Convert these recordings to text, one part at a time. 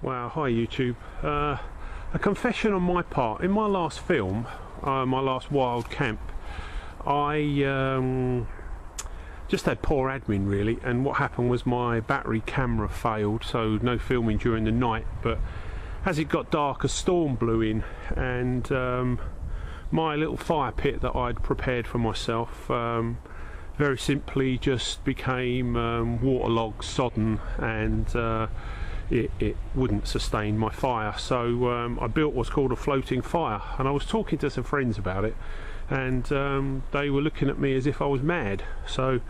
Wow, hi YouTube. A confession on my part. In my last film, my last wild camp, I just had poor admin really, and what happened was my battery camera failed, so no filming during the night. But as it got dark, a storm blew in, and my little fire pit that I'd prepared for myself very simply just became waterlogged, sodden, and it wouldn't sustain my fire. So I built what's called a floating fire, and I was talking to some friends about it, and they were looking at me as if I was mad. So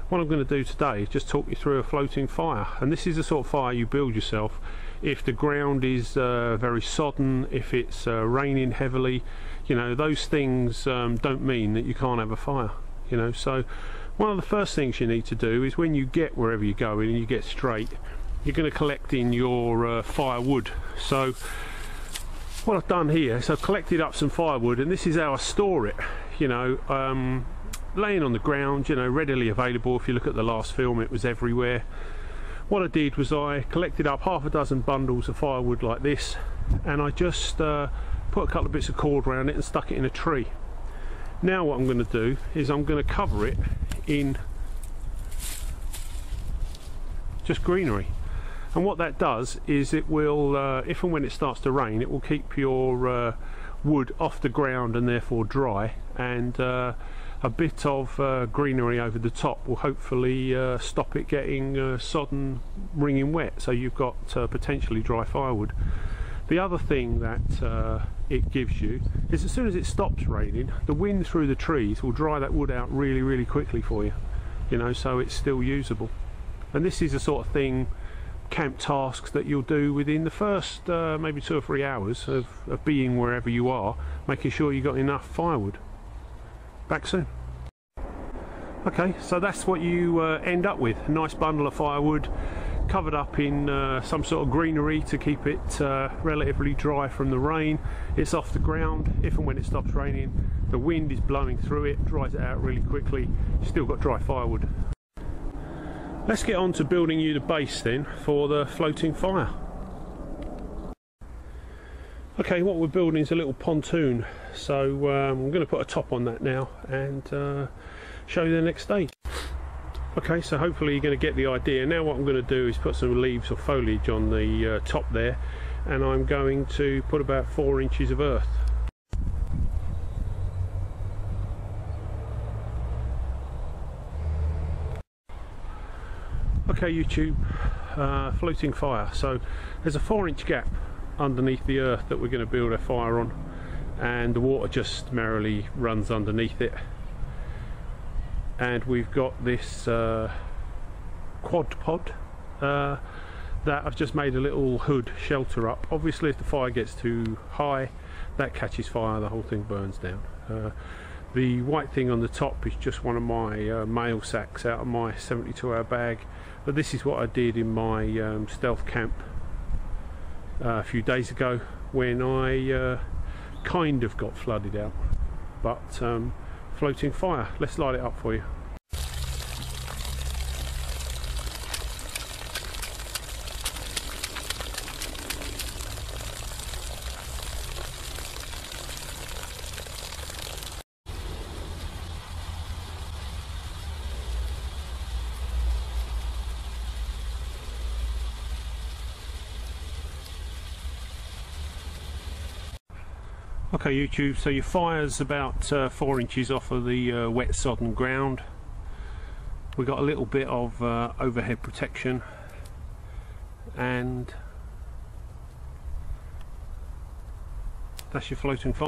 what I'm going to do today is just talk you through a floating fire. And this is the sort of fire you build yourself if the ground is very sodden, if it's raining heavily. You know, those things don't mean that you can't have a fire, you know. So one of the first things you need to do is, when you get wherever you're going and you get straight, you're going to collect in your firewood. So what I've done here is I've collected up some firewood, and this is how I store it, you know, laying on the ground, you know, readily available. If you look at the last film, it was everywhere. What I did was I collected up half a dozen bundles of firewood like this, and I just put a couple of bits of cord around it and stuck it in a tree. Now what I'm going to do is I'm going to cover it in just greenery. And what that does is it will, if and when it starts to rain, it will keep your wood off the ground and therefore dry, and a bit of greenery over the top will hopefully stop it getting sodden, wringing wet, so you've got potentially dry firewood. The other thing that it gives you is, as soon as it stops raining, the wind through the trees will dry that wood out really quickly for you, you know, so it's still usable. And this is the sort of thing, camp tasks, that you'll do within the first maybe 2 or 3 hours of being wherever you are, making sure you've got enough firewood. Back soon. Okay, so that's what you end up with. A nice bundle of firewood covered up in some sort of greenery to keep it relatively dry from the rain. It's off the ground. If and when it stops raining, the wind is blowing through it, dries it out really quickly. Still got dry firewood. Let's get on to building you the base then for the floating fire. Okay, what we're building is a little pontoon, so I'm going to put a top on that now and show you the next stage. Okay, so hopefully you're going to get the idea. Now what I'm going to do is put some leaves or foliage on the top there, and I'm going to put about 4 inches of earth. Okay YouTube, floating fire. So there's a 4-inch gap underneath the earth that we're going to build a fire on, and the water just merrily runs underneath it. And we've got this quad pod that I've just made a little hood shelter up. Obviously if the fire gets too high, that catches fire, the whole thing burns down. The white thing on the top is just one of my mail sacks out of my 72-hour bag, but this is what I did in my stealth camp a few days ago when I kind of got flooded out. But floating fire, let's light it up for you. Okay YouTube, so your fire's about 4 inches off of the wet sodden ground. We've got a little bit of overhead protection, and that's your floating fire.